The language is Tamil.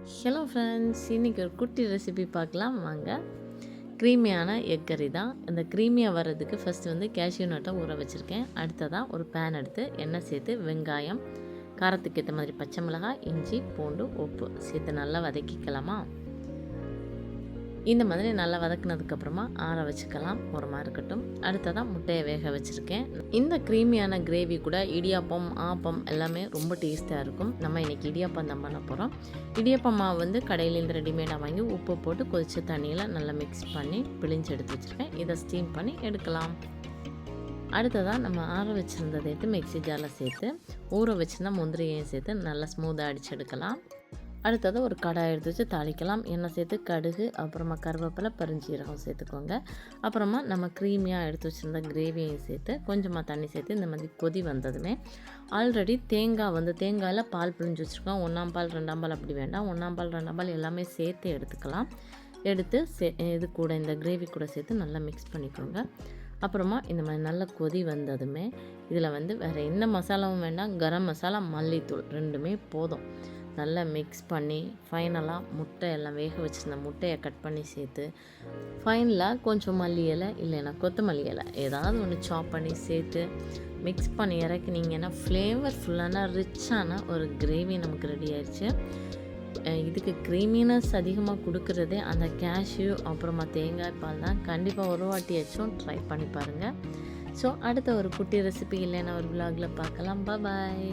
ஹலோ ஃப்ரெண்ட்ஸ், இன்றைக்கி ஒரு குட்டி ரெசிபி பார்க்கலாம் வாங்க. க்ரீமியான எக் கறி தான். இந்த க்ரீமியாக வர்றதுக்கு ஃபஸ்ட்டு வந்து கேஷ்யூ நட்டை ஊற வச்சுருக்கேன். அடுத்ததாக ஒரு பேன் எடுத்து எண்ணெய் சேர்த்து வெங்காயம், காரத்துக்கு ஏற்ற மாதிரி பச்சை மிளகாய், இஞ்சி, பூண்டு, உப்பு சேர்த்து நல்லா வதக்கிக்கலாமா. இந்த மாதிரி நல்லா வதக்குனதுக்கப்புறமா ஆற வச்சுக்கலாம், ஓரமாக இருக்கட்டும். அடுத்ததாக முட்டையை வேக வச்சுருக்கேன். இந்த க்ரீமியான கிரேவி கூட இடியாப்பம், ஆப்பம் எல்லாமே ரொம்ப டேஸ்ட்டாக இருக்கும். நம்ம இன்றைக்கி இடியாப்பம் தான் பண்ண போகிறோம். இடியாப்பம் மாவு வந்து கடையிலேருந்து ரெடிமேடாக வாங்கி உப்பு போட்டு கொதிச்ச தண்ணியில் நல்லா மிக்ஸ் பண்ணி பிழிஞ்சு எடுத்து வச்சுருக்கேன். இதை ஸ்டீம் பண்ணி எடுக்கலாம். அடுத்ததாக நம்ம ஆற வச்சுருந்ததை எடுத்து மிக்ஸி ஜாரில் சேர்த்து ஊற வச்சுருந்தா முந்திரியையும் சேர்த்து நல்லா ஸ்மூத்தாக அடித்து எடுக்கலாம். அடுத்தது ஒரு கடாய் எடுத்து வச்சு தாளிக்கலாம். எண்ணெய் சேர்த்து கடுகு, அப்புறமா கருவேப்பிலை, பெருஞ்சீரகம் சேர்த்துக்கோங்க. அப்புறமா நம்ம க்ரீமியாக எடுத்து வச்சுருந்த கிரேவியையும் சேர்த்து கொஞ்சமாக தண்ணி சேர்த்து இந்த மாதிரி கொதி வந்ததுமே ஆல்ரெடி தேங்காயில் பால் பிழிஞ்சு வச்சுருக்கோம். 1ஆம் பால் 2ஆம் பால் அப்படி வேண்டாம், 1ஆம் பால் 2ஆம் பால் எல்லாமே சேர்த்து எடுத்துக்கலாம். எடுத்து இது கூட இந்த கிரேவி கூட சேர்த்து நல்லா மிக்ஸ் பண்ணிக்கோங்க. அப்புறமா இந்த மாதிரி நல்லா கொதி வந்ததுமே இதில் வந்து வேறு எந்த மசாலாவும் வேண்டாம், கரம் மசாலா, மல்லித்தூள் 2மே போதும். நல்லா மிக்ஸ் பண்ணி ஃபைனலாக முட்டை எல்லாம் வேக வச்சுருந்த முட்டையை கட் பண்ணி சேர்த்து ஃபைனலாக கொஞ்சம் மல்லி இலை இல்லைன்னா கொத்தமல்லி இலை ஏதாவது ஒன்று சாப் பண்ணி சேர்த்து மிக்ஸ் பண்ணி இறக்குனீங்கன்னா ஃப்ளேவர்ஃபுல்லான ரிச்சான ஒரு கிரேவி நமக்கு ரெடி ஆயிடுச்சு. இதுக்கு க்ரீமினஸ் அதிகமாக கொடுக்குறதே அந்த கேஷ்யூ அப்புறமா தேங்காய் பால் தான். கண்டிப்பாக ஒரு வாட்டியாச்சும் ட்ரை பண்ணி பாருங்கள். ஸோ அடுத்த ஒரு குட்டி ரெசிபி இல்லைன்னா ஒரு விலாகில் பார்க்கலாம். பாய்.